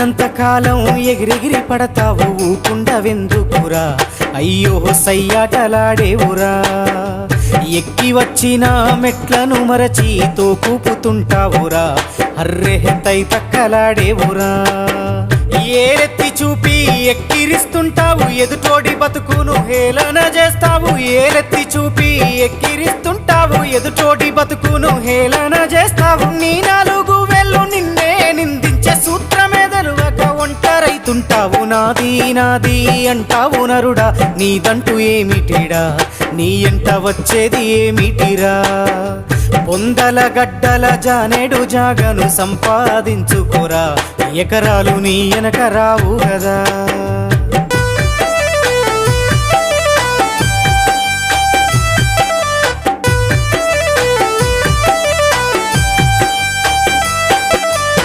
ఉన్నంత కాలం ఎగిరెగిరి పడతావు ఊకుండవెందుకురా అయ్యో సయ్యాటలాడేవురా ఎక్కి వచ్చిన మెట్లను మరచి తోకూపుతుంటావురా అర్రె తై తక్కలాడేవురా ఏరెత్తి చూపి ఎక్కిరిస్తుంటావు ఎదుటోడి బతుకును హేళన చేస్తావు ఏరెత్తి చూపి ఎక్కిరిస్తుంటావు ఎదుటోడి బతుకును హేళన చేస్తావు నీ నాలుగు వేళ్ళు నిన్నే నిందించే సూత్రమే తెలవక ఒంటరైతుంటావు నాది నాది అంటావు నరుడా నీదంటూ ఏమిటిడా నీ ఎంట వచ్చేది ఏమిటిరా పొందల గడ్డల జానేడు జాగను సంపాదించుకోరా ఎకరాలు నీ వెనక రావు కదా।